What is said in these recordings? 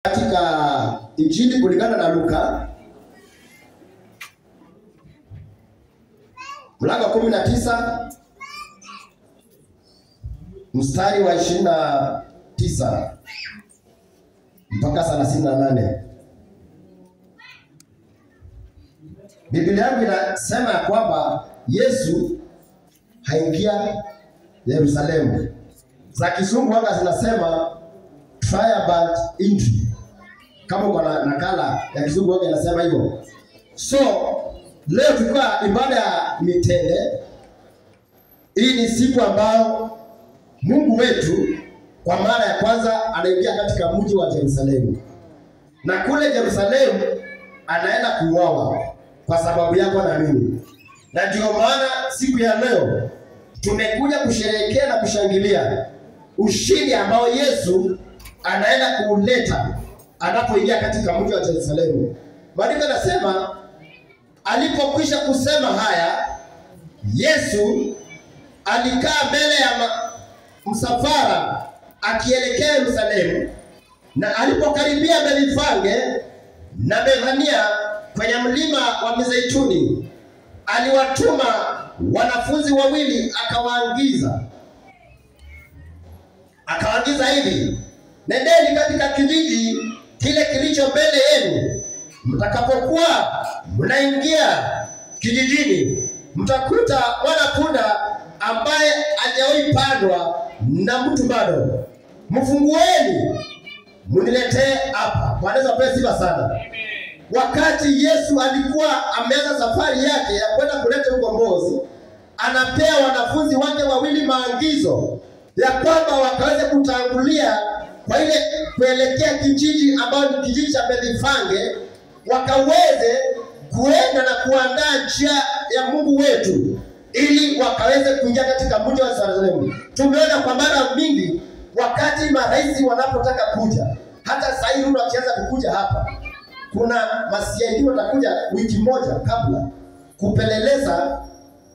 Katika Injili kulingana na Luka mlango 19 mstari wa 29 mpaka 38. Biblia yangu inasema kwamba Yesu haingia Yerusalemu. Za Kizungu wanga zinasema triumphant entry. Kama uko na nakala ya Kizungu wanga inasema hivyo. So leo tulikuwa ibada ya mitende. Hii ni siku ambayo Mungu wetu kwa mara ya kwanza anaingia katika mji wa Yerusalemu. Na kule Yerusalemu anaenda kuuawa kwa sababu yako na mimi. Na ndio maana siku ya leo tumekuja kusherehekea na kushangilia ushindi ambao Yesu anaenda kuuleta anapoingia katika mji wa Yerusalemu. Maandiko yanasema alipokwisha kusema haya, Yesu alikaa mbele ya msafara akielekea Yerusalemu, na alipokaribia Bethfage na Bethania kwenye mlima wa Mizeituni, aliwatuma wanafunzi wawili akawaagiza hivi: nendeni katika kijiji kile kilicho mbele yenu. Mtakapokuwa mnaingia kijijini, mtakuta mwana-punda ambaye hajawahi pandwa na mtu bado. Mfungueni muniletee hapa. Bwana apewe sifa sana. Wakati Yesu alikuwa ameanza safari yake ya kwenda kuleta ukombozi, anapea wanafunzi wake wawili maagizo ya kwamba wakaweze kutangulia kwa ile kuelekea kijiji ambao ni kijiji cha Bethfage, wakaweze kuenda na kuandaa njia ya Mungu wetu ili wakaweze kuingia katika mji wa Yerusalemu. Tumeona kwa mara mingi wakati marais wanapotaka kuja, hata sasa hivi wakianza kukuja hapa, kuna masiaidi watakuja wiki moja kabla kupeleleza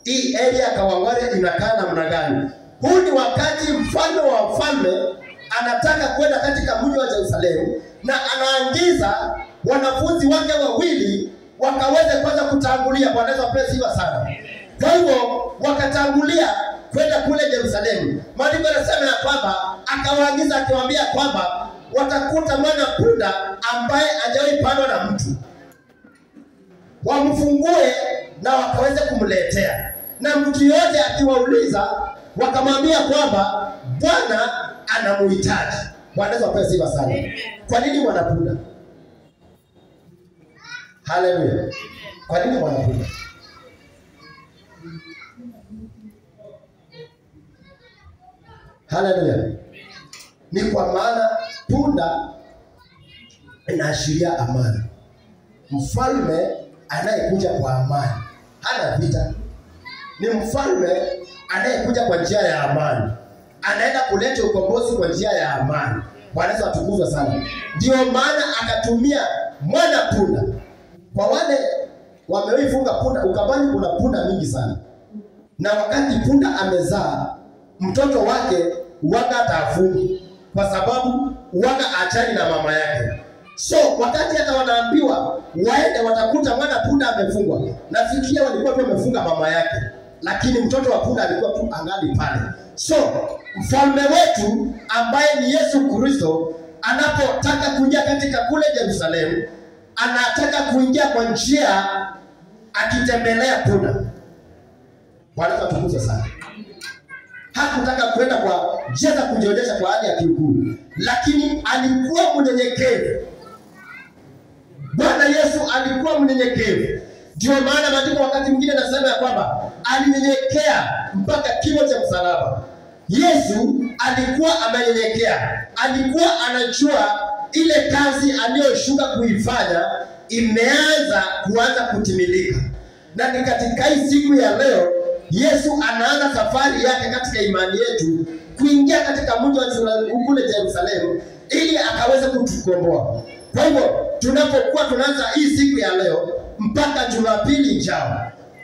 hii area Kawangware inakaa namna gani. Huu ni wakati mfalme wa wafalme anataka kwenda katika mji wa Yerusalemu, na anaangiza wanafunzi wake wawili wakaweze kwanza kutangulia. Bwana apewe sifa sana. Kwa hivyo wakatangulia kwenda kule Yerusalemu. Maandiko yanasema ya kwamba akawaagiza akiwaambia kwamba watakuta mwana-punda ambaye hajawahi pandwa na mtu, wamfungue na wakaweze kumletea. Na mtu yote akiwauliza wakamwambia kwamba Bwana anamuhitaji. Bwana apewe sifa sana. Kwa nini mwana-punda? Haleluya. Kwa nini mwana-punda? Haleluya. Ni kwa maana punda inaashiria amani. Mfalme anayekuja kwa amani hana vita. Ni mfalme anayekuja kwa njia ya amani, anaenda kuleta ukombozi kwa njia ya amani. Bwana atukuzwe sana. Ndio maana akatumia mwana-punda. Kwa wale wamewahi punda, Ukambani kuna punda mingi sana, na wakati punda amezaa mtoto wake uwaga atafungi kwa sababu uwaga achani na mama yake. So wakati hata wanaambiwa waende watakuta mwana-punda amefungwa, nafikia walikuwa tu wamefunga mama yake, lakini mtoto wa punda alikuwa tu angali pale. So mfalme wetu ambaye ni Yesu Kristo anapotaka kuingia katika kule Yerusalemu, anataka kuingia kwa njia akitembelea punda. Bwana atukuzwe sana. Hakutaka kwenda kwa njia za kujionyesha kwa hali ya kiukuu, lakini alikuwa mnyenyekevu. Bwana Yesu alikuwa mnyenyekevu. Ndio maana maandiko wakati mwingine nasema ya kwamba alinyenyekea mpaka kifo cha msalaba. Yesu alikuwa amenyenyekea. Alikuwa anajua ile kazi aliyoshuka kuifanya kuanza kutimilika. Na ni katika hii siku ya leo Yesu anaanza safari yake katika imani yetu kuingia katika mji wa kule Yerusalemu ili akaweze kutukomboa. Kwa hivyo tunapokuwa tunaanza hii siku ya leo mpaka Jumapili ijayo,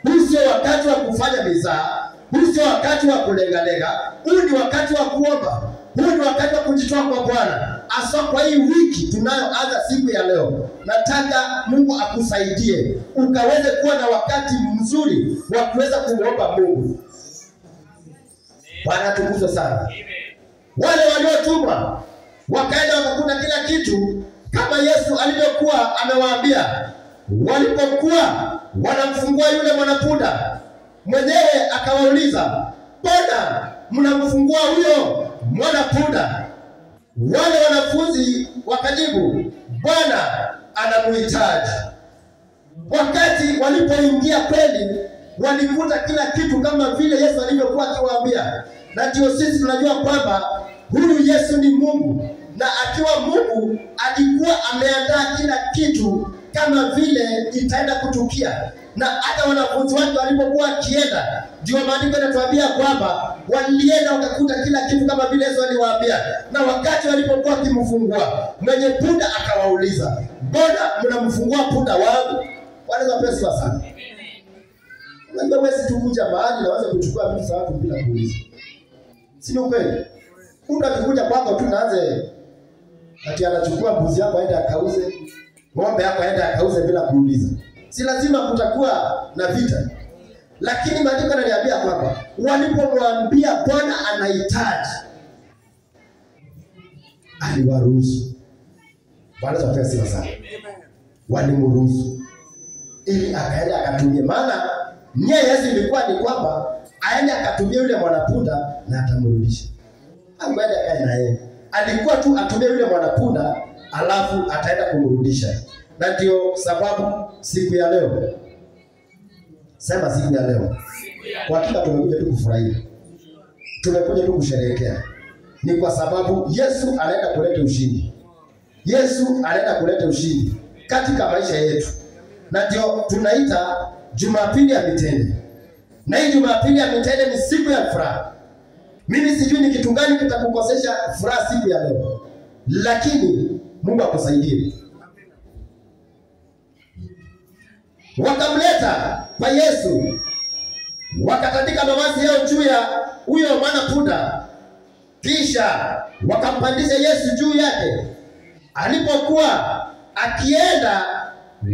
huu sio wakati wa kufanya mizaa. Huu sio wakati wa kulengalenga. Huu ni wakati wa kuomba. Huu ni wakati wa kujitoa kwa Bwana. Hasa kwa hii wiki tunayoanza siku ya leo, nataka Mungu akusaidie ukaweze kuwa na wakati mzuri wa kuweza kumwomba Mungu. Bwana tukuzwe sana. Wale waliotumwa wakaenda wakakuta kila kitu kama Yesu alivyokuwa amewaambia. Walipokuwa wanamfungua yule mwanapunda, mwenyewe akawauliza, "Mbona mnamfungua huyo mwanapunda?" Wale wanafunzi wakajibu, "Bwana anamuhitaji." Wakati walipoingia kweli, walikuta kila kitu kama vile Yesu alivyokuwa akiwaambia. Na ndio sisi tunajua kwamba huyu Yesu ni Mungu, na akiwa Mungu alikuwa ameandaa kila kitu kama vile itaenda kutukia. Na hata wanafunzi wake walipokuwa akienda, ndio maandiko yanatuambia kwamba walienda wakakuta kila kitu kama vile Yesu aliwaambia. Na wakati walipokuwa kimfungua, mwenye punda akawauliza, "Mbona mnamfungua punda wangu?" Wanaweza pesa sana. Unajua wewe tu kuja mahali na waanze kuchukua vitu za watu bila kuuliza. Si ni kweli? Punda akikuja kwako tu naanze ati anachukua mbuzi yako aende akauze, ng'ombe yako aende akauze bila kuuliza. Si lazima kutakuwa na vita. Lakini maandiko yananiambia kwamba walipomwambia Bwana anahitaji, aliwaruhusu. Bwana asifiwe sana. Walimruhusu ili akaenda akatumie. Maana nia Yesu ilikuwa ni kwamba aende akatumie yule mwanapunda na atamrudisha. Angeenda akae na yeye. Alikuwa tu atumie yule mwanapunda alafu ataenda kumrudisha. Na ndio sababu siku ya leo, sema siku ya leo, kwa hakika tumekuja tu kufurahia. Tumekuja tu kusherehekea. Ni kwa sababu Yesu anaenda kuleta ushindi. Yesu anaenda kuleta ushindi katika maisha yetu. Na ndio tunaita Jumapili ya Mitende. Na hii Jumapili ya Mitende ni siku ya furaha. Mimi sijui ni kitu gani kitakukosesha furaha siku ya leo, lakini Mungu akusaidie. Wakamleta kwa Yesu, wakatandika mavazi yao juu ya huyo mwanapunda, kisha wakampandisha Yesu juu yake. Alipokuwa akienda,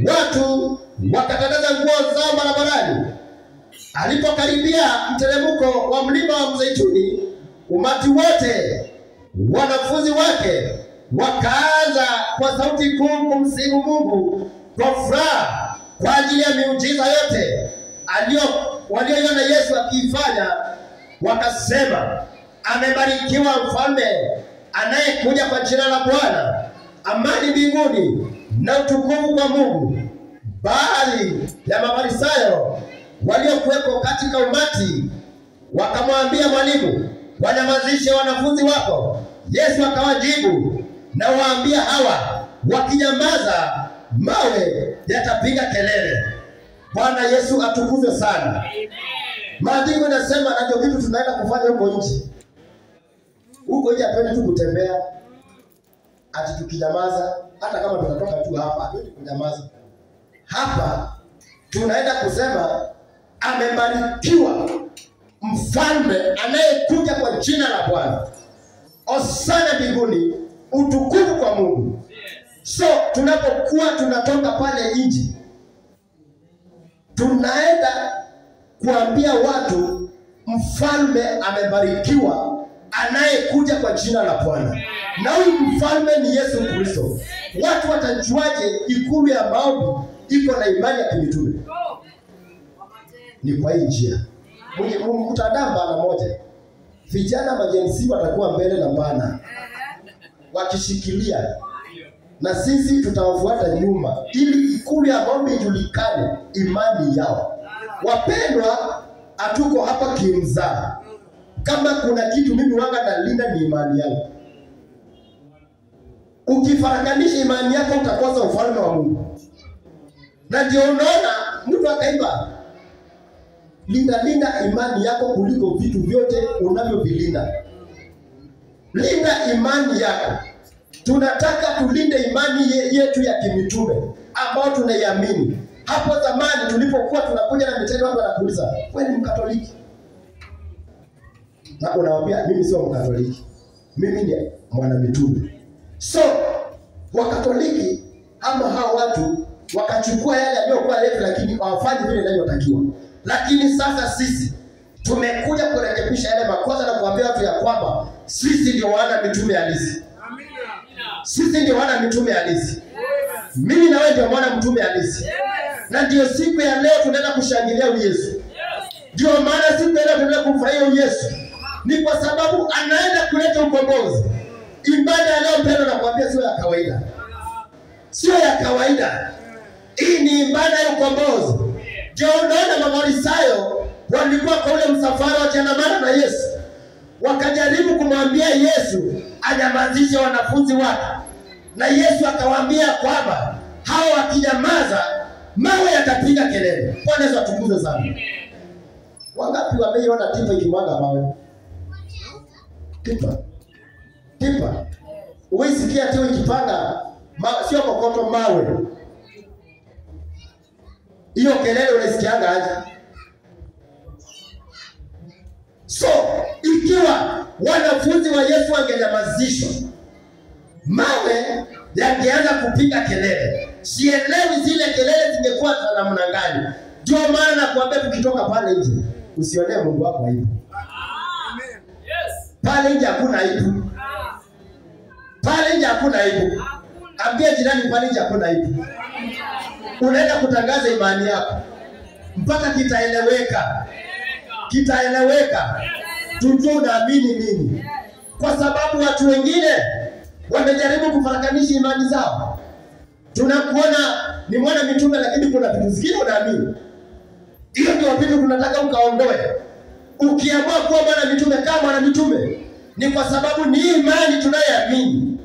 watu wakatandaza nguo zao barabarani. Alipokaribia mteremko wa mlima wa Mzeituni, umati wote, wanafunzi wake, wakaanza kwa sauti kuu kumsifu Mungu kwa furaha kwa ajili ya miujiza yote walioiona Yesu akifanya. Wakasema, "Amebarikiwa mfalme anayekuja kwa jina la Bwana. Amani mbinguni na utukufu kwa Mungu." Baadhi ya Mafarisayo waliokuwepo katika umati wakamwambia, "Mwalimu, wanyamazishe wanafunzi wako." Yesu akawajibu na waambia hawa, "Wakinyamaza, mawe yatapiga kelele." Bwana Yesu atukuzwe sana. Maandiko yanasema na ndio kitu tunaenda kufanya huko nje. Huko nje hatuendi tu kutembea ati tukinyamaza, hata kama tunatoka tu hapa hatuendi kunyamaza. Hapa tunaenda kusema, "Amebarikiwa mfalme anayekuja kwa jina la Bwana. Hosana mbinguni, utukufu kwa Mungu." So tunapokuwa tunatoka pale nje, tunaenda kuambia watu mfalme amebarikiwa anayekuja kwa jina la Bwana. Na huyu mfalme ni Yesu Kristo. Watu watajuaje ikulu ya maombi iko na imani ya kimitume? Ni kwa hii njia. Mtandamba na moja. Vijana majenzi watakuwa mbele na bana wakishikilia, na sisi tutawafuata nyuma ili ikulu ya maombi ijulikane imani yao. Wapendwa, hatuko hapa kimzaa. Kama kuna kitu mimi wanga nalinda ni imani yangu. Ukifarakanisha imani yako utakosa ufalme wa Mungu. Na ndio unaona mtu akaimba, linda imani yako kuliko vitu vyote unavyovilinda. Linda imani yako. Tunataka tulinde imani yetu ya kimitume ambao tunaiamini. Hapo zamani tulipokuwa tunakuja na mitendo, watu wanakuuliza, "Wewe ni Mkatoliki?" Na unawaambia mimi sio Mkatoliki. Mimi ni mwana mitume. So Wakatoliki ama hao watu wakachukua yale yaliyokuwa yetu, lakini hawafanyi vile inavyotakiwa. Lakini sasa sisi tumekuja kurekebisha yale makosa na kuambia watu ya kwamba sisi ndio wana mitume halisi. Amina. Sisi ndio wana mitume halisi. Mimi na wewe ndio wana mtume halisi. Na ndio siku ya leo tunaenda kushangilia Yesu. Ndio maana siku ya leo tunaenda kumfurahia Yesu. Ni kwa sababu anaenda kuleta ukombozi. Ibada ya leo tena nakwambia sio ya kawaida. Sio ya kawaida. Hii ni ibada ya ukombozi. Ndio unaona Mafarisayo walikuwa kwa ule msafara wakiandamana na Yesu. Wakajaribu kumwambia Yesu anyamazishe wanafunzi wake. Na Yesu akawaambia kwamba hao wakinyamaza mawe yatapiga kelele. Bwana Yesu atukuze sana. Wangapi wameiona tipa ikimwaga mawe? Tipa. Uisikia tipa ikipanga sio kokoto mawe. Hiyo kelele unasikianga aje? So, ikiwa wanafunzi wa Yesu wangenyamazishwa, mawe yangeanza kupiga kelele. Sielewi zile kelele zingekuwa za namna gani. Ndio maana nakuambia tukitoka pale nje, usionee Mungu wako aibu. Amen. Yes. Pale nje hakuna aibu. Pale nje hakuna aibu. Ambia jirani pale nje hakuna aibu. Unaenda kutangaza imani yako mpaka kitaeleweka. Tujue unaamini nini. Kwa sababu watu wengine wamejaribu kufarakanisha imani zao. Tunakuona ni mwana mitume lakini kuna vitu zingine unaamini. Hiyo ndio vitu tunataka ukaondoe. Ukiamua kuwa mwana mitume kama mwana mitume ni kwa sababu ni imani tunayoamini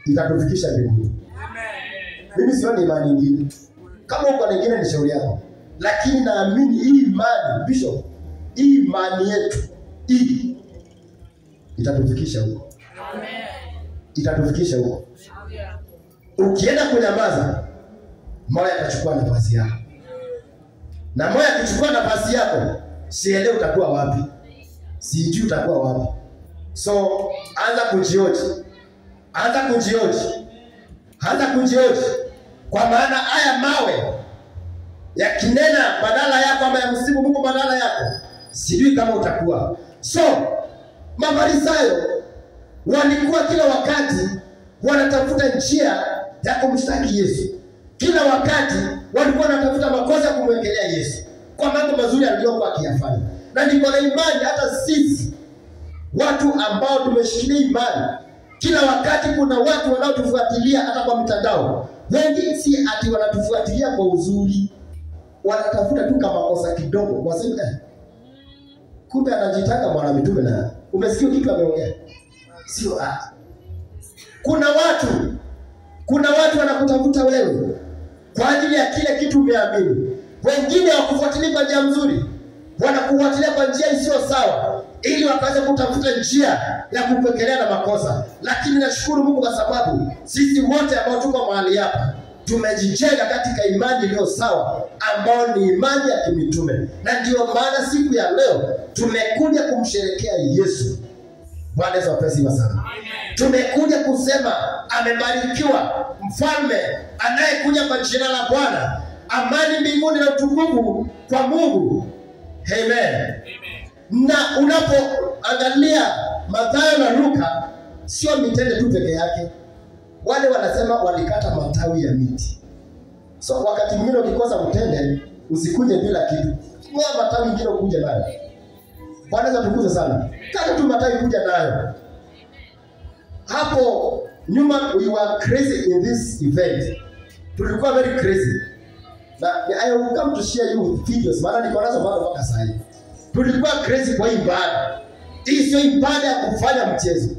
itatufikisha mbinguni. Amen. Mimi sioni imani nyingine. Kama uko na nyingine ni shauri yako. Lakini naamini hii imani, Bishop, hii imani yetu hii itatufikisha huko. Amen. Itatufikisha huko. Ukienda kunyamaza, moyo atachukua nafasi yako. Na moyo akichukua nafasi yako, sielewi utakuwa wapi. Sijui utakuwa wapi. So, anza kujioji. Kwa maana haya mawe yakinena badala yako ama ya msimu Mungu badala yako, sijui kama utakuwa. So, Mafarisayo walikuwa kila wakati wanatafuta njia ya kumshtaki Yesu. Kila wakati walikuwa wanatafuta makosa ya kumwekelea Yesu kwa mambo mazuri aliyokuwa akiyafanya. Na niko na imani hata sisi watu ambao tumeshikilia imani, kila wakati kuna watu wanaotufuatilia hata kwa mitandao. Wengi si ati wanatufuatilia kwa uzuri, wanatafuta tu kama kosa kidogo. Wasema kumbe anajitaka mwana mitume na umesikia kitu ameongea. Sio kuna watu wanakutafuta wewe kwa ajili ya kile kitu umeamini. Wengine hawakufuatilia kwa njia nzuri, wanakufuatilia kwa njia isiyo sawa ili wakaweze kutafuta njia ya kupekelea na makosa. Lakini nashukuru Mungu kwa sababu sisi wote ambao tuko mahali hapa tumejijenga katika imani iliyo sawa ambao ni imani ya kimitume. Na ndio maana siku ya leo tumekuja kumsherehekea Yesu. Bwana Yesu asifiwe sana. Tumekuja kusema amebarikiwa mfalme anayekuja kwa jina la Bwana. Amani mbinguni na utukufu kwa Mungu. Amen. Na unapoangalia Mathayo na Luka, sio mitende tu peke yake. Wale wanasema walikata matawi ya miti. So wakati mwingine ukikosa mtende, usikuje bila kitu. Ngoa matawi mengine ukuje nayo. Bwana Yesu atukuze sana. Kata tu matawi kuja nayo. Hapo nyuma we were crazy in this event. Tulikuwa very crazy. Na I will come to share you with videos. Maana niko nazo mpaka sasa hivi. Tulikuwa crazy kwa ibada. Hii sio ibada ya kufanya mchezo.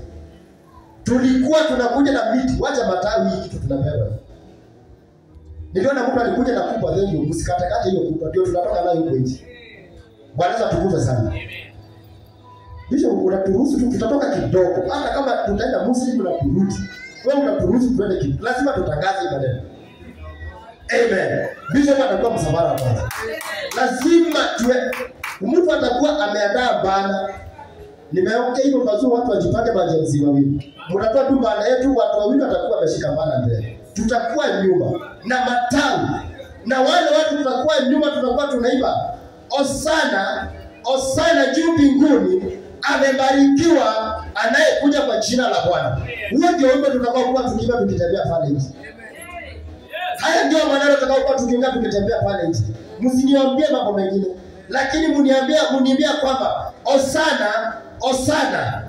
Tulikuwa tunakuja na miti, wacha matawi hii kitu tunapewa. Niliona mtu alikuja na kupa then msikatakate hiyo kupa ndio tunatoka nayo huko nje. Bwana Yesu atukuze sana. Hicho unaturuhusu tu tutatoka kidogo. Hata kama tutaenda Muslim na turudi. Wewe unaturuhusu tuende kidogo. Lazima tutangaze ibada. Amen. Bishop atakuwa msafara kwanza. Lazima tuwe mtu atakuwa ameandaa bana. Nimeongea hivyo mazuri, watu wajipange majenzi wawili. Mnatoa tu banda yetu, watu wawili watakuwa wameshika banda mbele. Tutakuwa nyuma na matawi. Na wale watu tutakuwa nyuma, tutakuwa tunaimba Hosana, Hosana juu mbinguni, amebarikiwa anayekuja kwa jina la Bwana. Huo ndio wimbo tutakaokuwa tukiimba tukitembea pale nje. Haya ndio maneno tutakaokuwa tukiimba tukitembea pale nje. Msiniambie mambo mengine, lakini muniambia kwamba Hosana, Hosana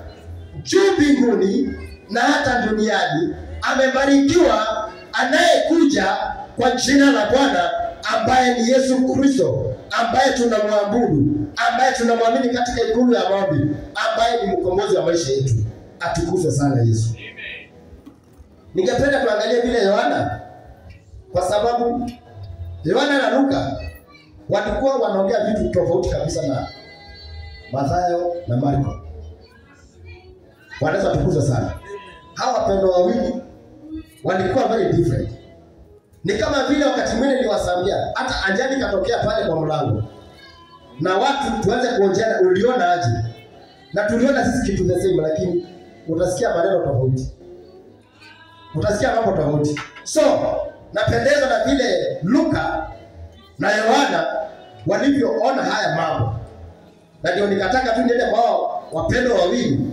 juu mbinguni na hata duniani, amebarikiwa anayekuja kwa jina la Bwana, ambaye ni Yesu Kristo, ambaye tunamwabudu, ambaye tunamwamini katika ikulu ya maombi, ambaye ni mkombozi wa maisha yetu. Atukuzwe sana Yesu. Ningependa tuangalie vile Yohana, kwa sababu Yohana na Luka walikuwa wanaongea vitu tofauti kabisa na Mathayo na Marko. Wanaweza tukuzwe sana. Hawa wapendwa wawili walikuwa very different. Ni kama vile wakati mwingine niliwaambia, hata ajali katokea pale kwa mlango, na watu tuanze kuonjana, uliona aje? Na tuliona sisi kitu the same, lakini utasikia maneno tofauti. Utasikia mambo tofauti. So, napendezwa na vile Luka na Yohana walivyoona haya mambo. Na ndio nikataka tu niende kwa wapendwa wawili.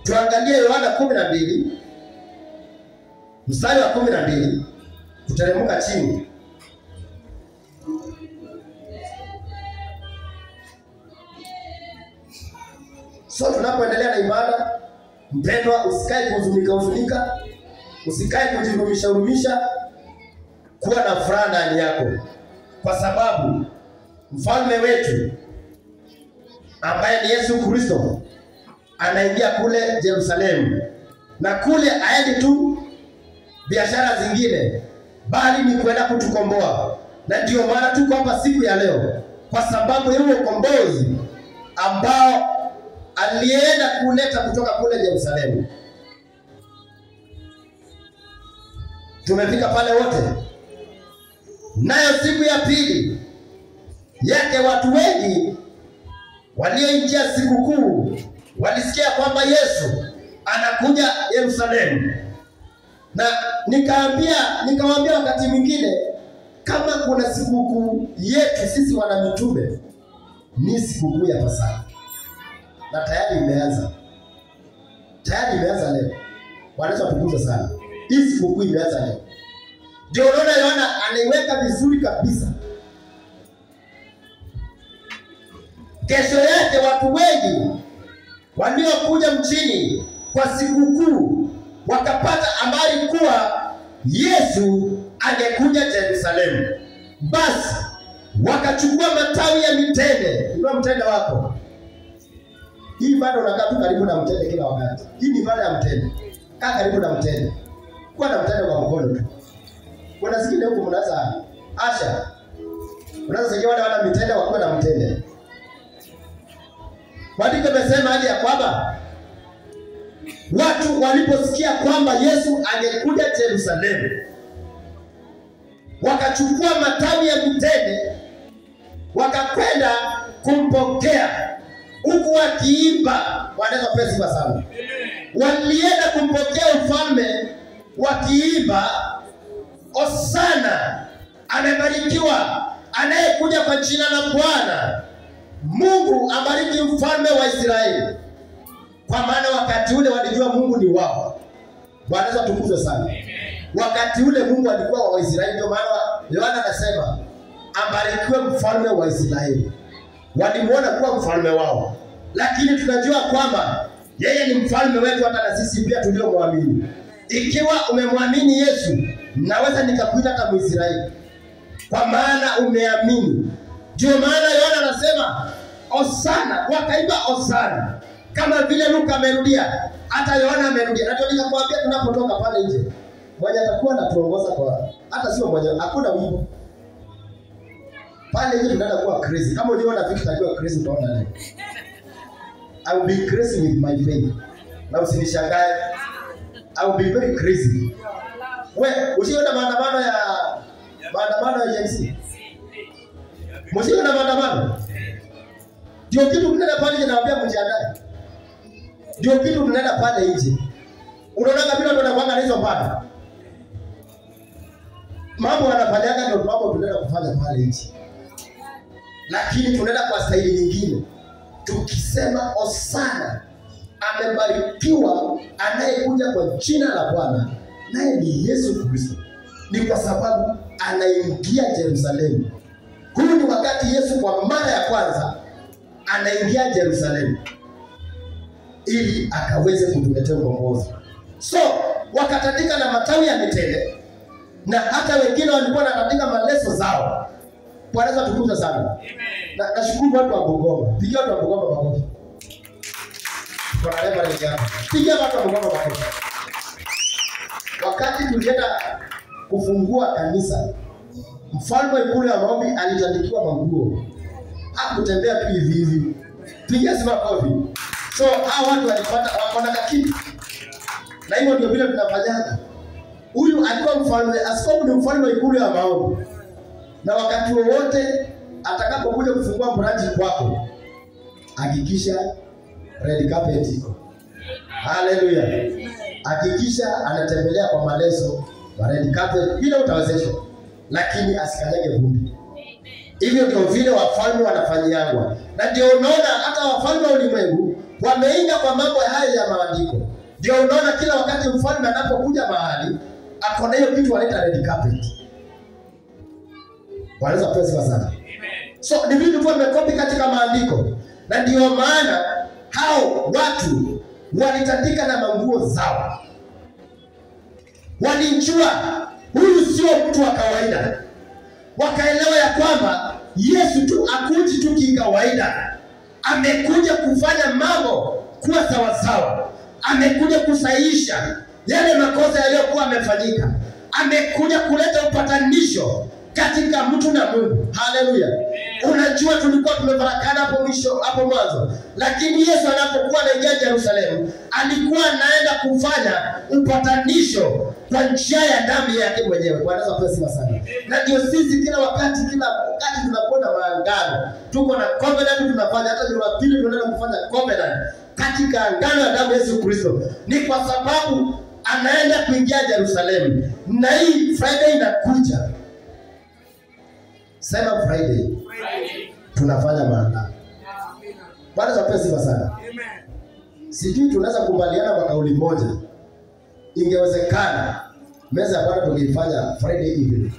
Tuangalie Yohana 12 mstari wa 12, tuteremka chini. So tunapoendelea na ibada, mpendwa, usikae kuhuzunika, usikae kujirumisha, kuwa na furaha ndani yako, kwa sababu mfalme wetu ambaye ni Yesu Kristo anaingia kule Yerusalemu, na kule aendi tu biashara zingine, bali ni kwenda kutukomboa. Na ndio maana tuko hapa siku ya leo, kwa sababu ya ukombozi ambao alienda kuleta kutoka kule Yerusalemu. Tumefika pale wote. Nayo siku ya pili yake, watu wengi walioingia sikukuu walisikia kwamba Yesu anakuja Yerusalemu. Na nikawaambia wakati mwingine, kama kuna sikukuu yetu sisi wana mitume, ni sikukuu ya Pasaka. Na tayari imeanza. Leo. Wanaweza kutukuza sana. Hii sikukuu imeanza leo. Ndio unaona Yohana anaiweka vizuri kabisa. Kesho yake watu wengi waliokuja mchini kwa sikukuu wakapata habari kuwa Yesu angekuja Yerusalemu. Basi wakachukua matawi ya mitende. Ndio mtende wako. Hii bado unakaa tu karibu na mtende kila wakati. Hii ni ibada ya mtende. Kaa karibu na mtende. Kuwa na mtende kwa mkono tu. Kuna zingine huko mnaanza Asha. Unaanza sasa wale wana mitende wakuwa na mtende. Maandiko yamesema hadi ya kwamba watu waliposikia kwamba Yesu angekuja Yerusalemu, wakachukua matawi ya mitende wakakwenda kumpokea, huku wakiimba. Wanaweza pesa kwa sana. Walienda kumpokea ufalme wakiimba, Hosana, amebarikiwa anayekuja kwa jina la Bwana. Mungu abariki mfalme wa Israeli. Kwa maana wakati ule walijua Mungu ni wao. Bwana atukuzwe sana. Wakati ule Mungu alikuwa wa Israeli, ndio maana Yohana anasema ambarikiwe mfalme wa Israeli. Walimuona kuwa mfalme wao. Lakini tunajua kwamba yeye ni mfalme wetu, hata na sisi pia tuliomwamini. Ikiwa umemwamini Yesu, naweza nikakuita hata Mwisraeli, kwa maana umeamini. Ndio maana Yohana anasema Hosana, wakaimba Hosana. Kama vile Luka amerudia, hata Yohana amerudia. Na ndio nikakwambia tunapotoka pale nje, mmoja atakuwa anatuongoza kwa, hata sio mmoja, hakuna wimbo. Pale nje tunaenda kuwa crazy. Kama uliona vitu tajua crazy, utaona leo. I will be crazy with my faith. Na usinishangae. I will be very crazy. Usiona maandamano ya JMC. Usiona maandamano. Ndio kitu kile pale ninawaambia mjiandae. Ndio kitu tunaenda pale nje. Unaona kabisa watu wanakuanga na hizo mbada. Mambo wanafanyaga ndio mambo tunaenda kufanya pale nje. Lakini tunaenda kwa staili nyingine. Tukisema Hosana, amebarikiwa anayekuja kwa jina la Bwana, naye ni Yesu Kristo. Ni kwa sababu anaingia Yerusalemu. Huu ni wakati Yesu kwa mara ya kwanza anaingia Yerusalemu ili akaweze kutuletea ukombozi. So wakatandika na matawi ya mitende, na hata wengine walikuwa wanatandika maleso zao. Bwana tukuza sana. Amen. Nashukuru watu wa Bungoma. Pigia watu wa Bungoma makofi. Kwa leo bali hapa. Pigia watu wa Bungoma makofi. Wakati tulienda kufungua kanisa, mfalme Ikulu ya maombi alitandikiwa manguo. Hakutembea tu hivi hivi. Pigia sima makofi. So hao watu walipata wakona kitu. Na hivyo ndio vile tunafanyana. Huyu alikuwa mfalme, askofu ni mfalme wa Ikulu ya maombi. Na wakati wowote atakapokuja kufungua mradi kwako, hakikisha red carpet iko. Haleluya. Hakikisha anatembelea kwa maleso wa red carpet, bila utawezeshwa, lakini asikanyage vumbi. Hivyo ndio vile wafalme wanafanyiangwa. Na ndio unaona hata wafalme wa ulimwengu wameinga kwa mambo haya ya maandiko. Ndio unaona kila wakati mfalme anapokuja mahali akona hiyo kitu wanaita red carpet. Wanaweza pesa sana. So ni vitu tu wamekopi katika maandiko. Na ndio maana hao watu walitandika na manguo zao. Walijua huyu sio mtu wa kawaida. Wakaelewa ya kwamba Yesu tu akuji tu kikawaida. Amekuja kufanya mambo kuwa sawa sawa. Amekuja kusahihisha yale makosa yaliyokuwa yamefanyika. Amekuja kuleta upatanisho katika mtu na Mungu. Haleluya. Unajua tulikuwa tumefarakana hapo mwisho, hapo mwanzo. Lakini Yesu anapokuwa anaingia Yerusalemu, alikuwa anaenda kufanya upatanisho kwa njia ya damu yake mwenyewe. Bwana asifiwe sana. Na ndio sisi kila wakati tunapoona maangano, tuko na covenant tunafanya. Hata Jumapili tunaenda kufanya covenant katika angano ya damu ya Yesu Kristo. Ni kwa sababu anaenda kuingia Yerusalemu. Na hii Friday inakuja. Sema Friday. Tunafanya maandamano. Bwana asifiwe sana. Amen. Sijui tunaweza kubaliana kwa kauli moja. Ingewezekana meza ya Bwana tungeifanya Friday evening.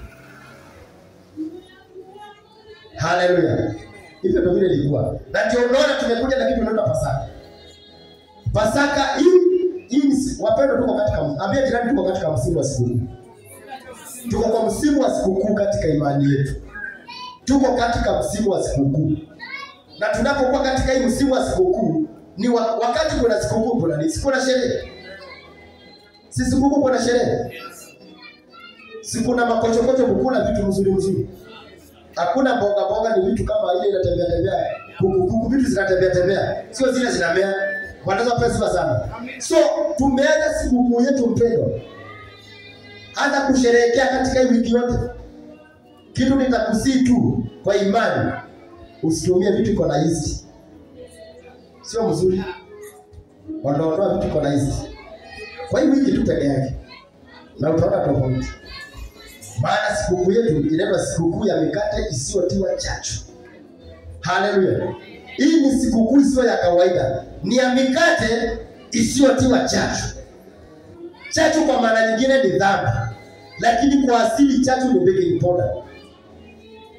Hallelujah. Hivyo ndio vile ilikuwa. Na ndio unaona tumekuja na kitu tunaita Pasaka. Pasaka hii wapendwa, tuko katika, ambia jirani tuko katika msimu wa sikukuu. Tuko kwa msimu wa sikukuu katika imani yetu. Tuko katika msimu wa sikukuu. Na tunapokuwa katika hii msimu wa sikukuu, ni wakati kuna sikukuu kuna nini? Kuna sherehe. Si sikukuu kuna sherehe. Si kuna makochokocho kukula vitu mzuri. Hakuna boga ni vitu kama ile inatembea. Kuku vitu zinatembea. Sio zile zinamea. Wanaweza pesa sana. So tumeanza sikukuu yetu mpendwa. Anza kusherehekea katika hii wiki yote. Kitu nitakusii tu kwa imani, usitumie vitu kwa rahisi. Sio mzuri. Ondoa vitu kwa rahisi. Kwa hii wiki tu peke yake. Na utaona tofauti. Maana sikukuu yetu inaitwa sikukuu ya mikate isiyotiwa chachu. Haleluya. Hii ni sikukuu isiyo ya kawaida. Ni ya mikate isiyotiwa chachu. Chachu kwa maana nyingine ni dhambi. Lakini kwa asili chachu ni baking powder.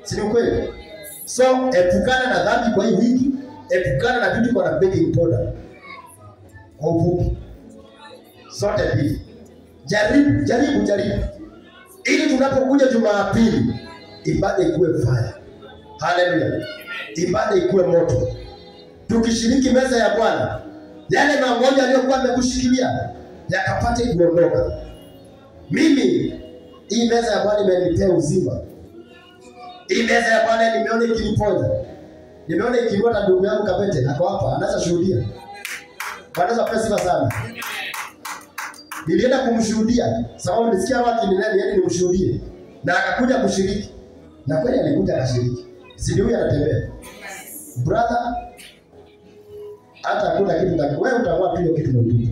Si kweli? So epukana na dhambi kwa hii wiki, epukana na vitu kwa baking powder. Hofu. Sote hivi. Jaribu. Ili tunapokuja Jumapili, ibada ikuwe fire. Haleluya. Ibada ikuwe moto. Tukishiriki meza ya Bwana, yale magonjwa aliyokuwa amekushikilia yakapate kuondoka. Mimi hii meza ya Bwana imenipea uzima. Hii meza ya Bwana nimeona ikiniponya. Nimeona ikiinua na ndugu yangu Kabete ako hapa, anaweza shuhudia. Bwana asifiwe sana. Nilienda kumshuhudia, sababu nisikia watu ni nani yani nimshuhudie. Na akakuja kushiriki. Na kweli alikuja akashiriki. Si ndio anatembea. Brother Hata hakuna kitu ndani. Wewe utakuwa tu hiyo kitu ndio.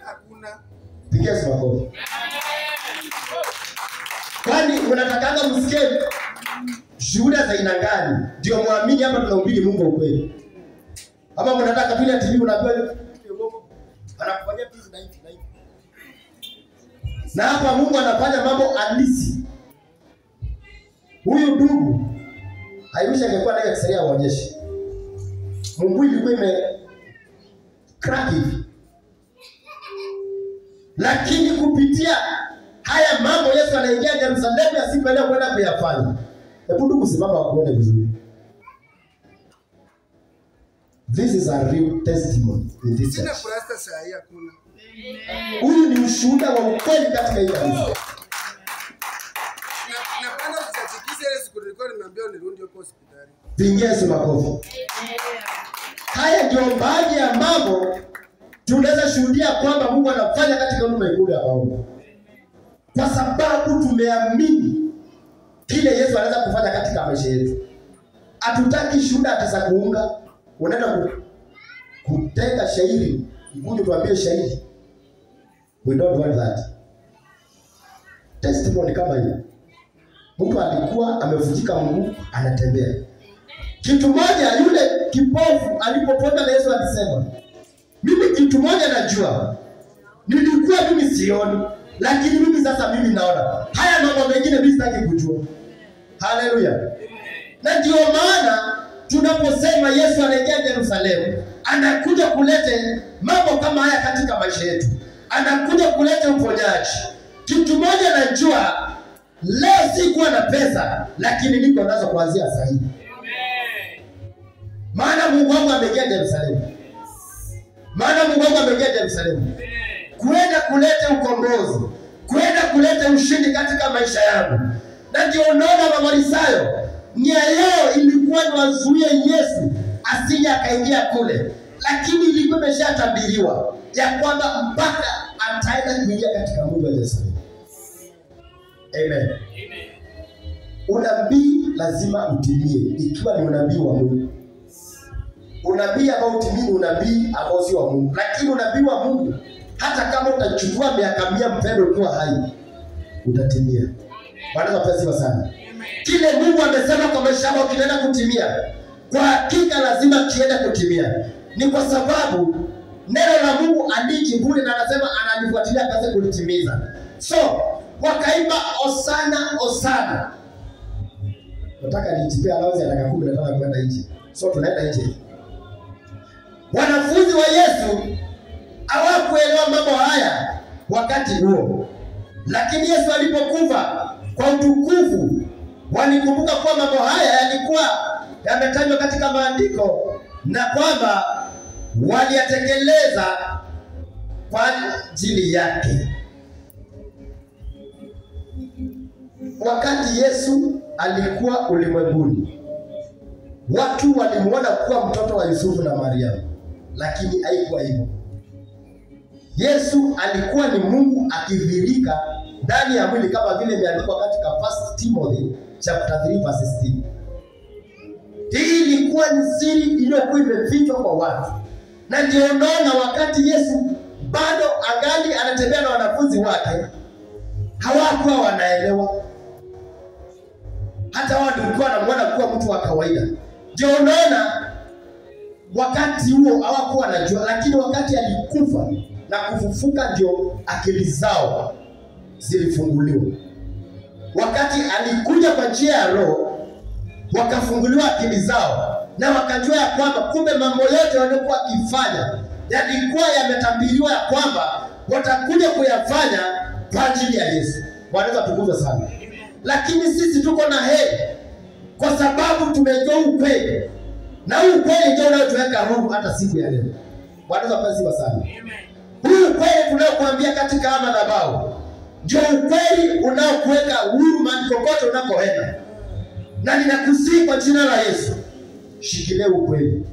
Hakuna. Pigia sifa makofi. Kwani unatakanga msikie shuhuda za aina gani? Ndio muamini hapa tunahubiri Mungu ukweli. Ama mnataka vile TV unapewa anakufanyia vitu na hivi na hivi. Na hapa Mungu anafanya mambo halisi. Huyu ndugu haiwisha angekuwa naye kisheria aonyeshe. Mungu ilikuwa ime crack hivi. Lakini kupitia haya mambo Yesu anaingia Yerusalemu ya siku ile kwenda kuyafanya. Hebu ndugu simama wakuone vizuri. This is a real testimony in this church. Huyu ni ushuhuda wa ukweli katika hii kanisa. Pingia Yesu makofi. Haya ndio baadhi ya mambo tunaweza shuhudia kwamba Mungu anafanya katika huduma ikulu ya maombi. Kwa sababu tumeamini kile Yesu anaweza kufanya katika maisha yetu. Hatutaki shuhuda atasa kuunga. Unaenda kuteka shairi, ukuje tuambie shairi. We don't want that. Testimony kama hiyo. Mtu alikuwa amevunjika mguu anatembea. Kitu moja yule kipofu alipopona na Yesu alisema, mimi kitu moja najua. Nilikuwa mimi sioni, lakini mimi sasa mimi naona. Haya mambo mengine mimi sitaki kujua. Haleluya. Na ndio maana tunaposema Yesu anaingia Yerusalemu, anakuja kulete mambo kama haya katika maisha yetu. Anakuja kuleta uponyaji. Kitu moja najua, leo sikuwa na pesa, lakini niko nazo kuanzia sasa hivi. Maana Mungu wangu ameingia Yerusalemu. Maana Mungu wangu ameingia Yerusalemu. Kuenda kuleta ukombozi, kuenda kuleta ushindi katika maisha yangu. Na ndio unaona Mafarisayo nia yao ilikuwa ni wazuie Yesu asije akaingia kule, lakini ilikuwa imeshatabiriwa ya kwamba mpaka ataenda kuingia katika Mungu wa Yesu. Amen. Unabii lazima utimie ikiwa ni unabii wa Mungu. Unabii ambao utimie unabii ambao si wa Mungu, lakini unabii wa Mungu hata kama utachukua miaka 100 mpendo ukiwa hai utatimia. Bwana asifiwe sana. Kile Mungu amesema kwa maisha yako kinaenda kutimia. Kwa hakika lazima kiende kutimia. Ni kwa sababu neno la Mungu aliji bure na anasema analifuatilia kazi kulitimiza. So, wakaimba Osana Osana. Nataka nijipea allowance ya dakika 10 nataka kwenda nje. So tunaenda nje. Wanafunzi wa Yesu hawakuelewa mambo haya wakati huo. Lakini Yesu alipokufa kwa utukufu, walikumbuka kwa mambo haya yalikuwa yametajwa katika maandiko na kwamba waliyatekeleza kwa ajili yake. Wakati Yesu alikuwa ulimwenguni, watu walimuona kuwa mtoto wa Yusufu na Mariamu, lakini haikuwa hivyo. Yesu alikuwa ni Mungu akidhihirika ndani ya mwili kama vile imeandikwa katika 1 Timothy chapter 3 verse 16. Hii ilikuwa ni siri iliyokuwa imefichwa kwa watu. Na ndio unaona wakati Yesu bado angali anatembea na wanafunzi wake, hawakuwa wanaelewa. Hata wao walikuwa wanamuona kuwa mtu wa kawaida. Ndio unaona wakati huo hawakuwa wanajua, lakini wakati alikufa na kufufuka ndio akili zao zilifunguliwa. Wakati alikuja kwa njia ya Roho, wakafunguliwa akili zao na wakajua ya kwamba kumbe mambo yote waliokuwa wakifanya yalikuwa yametabiriwa ya kwamba watakuja kuyafanya kwa ajili ya Yesu. Wanaweza tukuzwa sana. Lakini sisi tuko na heri kwa sababu tumejua ukweli. Na huu ukweli ndio unaotuweka huru hata siku ya leo. Wanaweza kusifiwa sana. Huu ukweli tunaokuambia katika madhabahu ndio ukweli unaokuweka huru mahali popote unapoenda. Na ninakusihi kwa jina la Yesu, shikilia ukweli.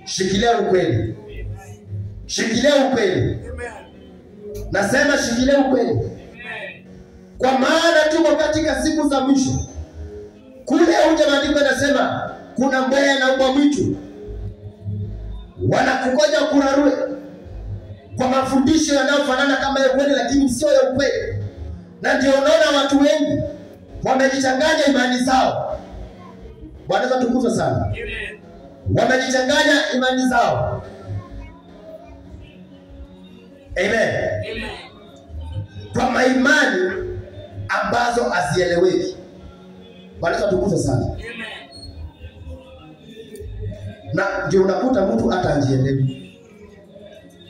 Shikilia ukweli. Shikilia ukweli. Nasema shikilia ukweli. Kwa maana tuko katika siku za mwisho. Kule nje maandiko yanasema kuna mbweha na mbwa mwitu. wanakungoja kurarue kwa mafundisho yanayofanana kama ya ukweli lakini sio ya ukweli. Na ndio unaona watu wengi wamejichanganya imani zao. Bwana atukuzwe sana. Amen. Wamejichanganya imani zao. Amen. Amen. Kwa maimani ambazo hazieleweki. Bwana atukuzwe sana. Amen. Na ndio unakuta mtu hata anjielewi.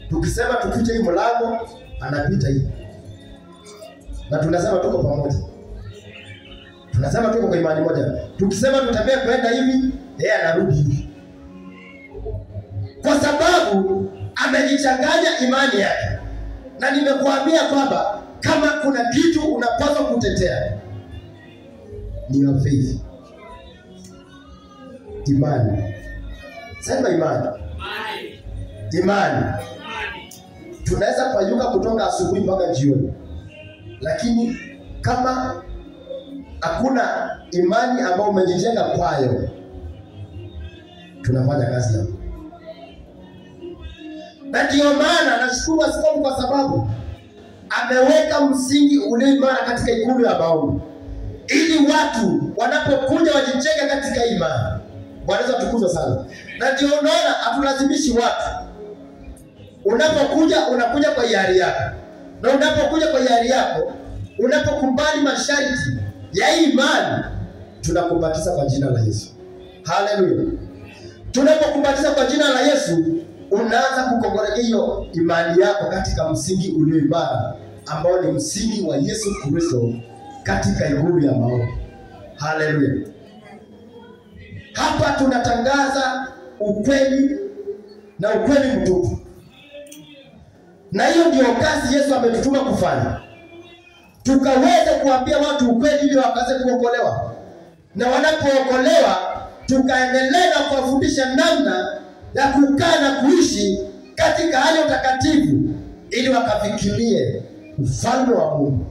Tukisema tupite hii mlango, anapita hii. Na tunasema tuko pamoja. Tunasema tuko kwa imani moja. Tukisema tutembea kwenda hivi, yeye anarudi hivi. Kwa sababu amejichanganya imani yake. Na nimekuambia kwamba kama kuna kitu unapaswa kutetea ni your faith. Imani. Sema imani. Imani. Tunaweza payuka kutoka asubuhi mpaka jioni. Lakini kama hakuna imani ambayo umejijenga kwayo, tunafanya kazi hapo. Na ndio maana nashukuru Askofu kwa sababu ameweka msingi ule imara katika ikulu ya maombi, ili watu wanapokuja wajijenge katika imani. Bwana atukuzwe sana. Na ndio unaona hatulazimishi watu. Unapokuja unakuja kwa hiari yako. Na unapokuja kwa hiari yako, unapokubali masharti ya imani, tunakubatiza kwa jina la Yesu. Haleluya. Tunapokubatiza kwa jina la Yesu, unaanza kukongolea hiyo imani yako katika msingi ulio imara ambao ni msingi wa Yesu Kristo katika ikulu ya maombi. Haleluya. Hapa tunatangaza ukweli na ukweli mtupu. Na hiyo ndio kazi Yesu ametutuma kufanya. Tukaweze kuambia watu ukweli ili wakaanze kuokolewa. Na wanapookolewa, tukaendelea na kuwafundisha namna ya kukaa na kuishi katika hali ya utakatifu ili wakafikirie ufalme wa Mungu.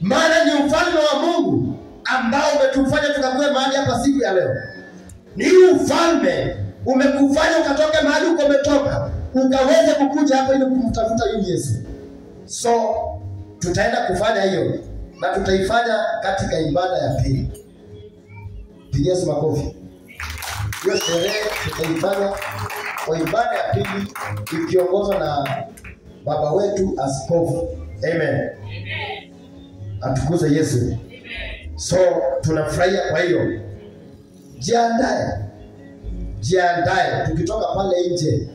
Maana ni ufalme wa Mungu ambao umetufanya tukakuwe mahali hapa siku ya leo. Ni ufalme umekufanya ukatoke mahali uko umetoka, ukaweze kukuja hapa ili kumtafuta yule Yesu. So tutaenda kufanya hiyo na tutaifanya katika ibada ya pili. Pigia Yesu makofi. Hiyo sherehe tutaifanya kwa ibada ya pili ikiongozwa na baba wetu Askofu. Amen. Atukuze Yesu. Amen. So tunafurahia kwa hiyo. Jiandae tukitoka pale nje.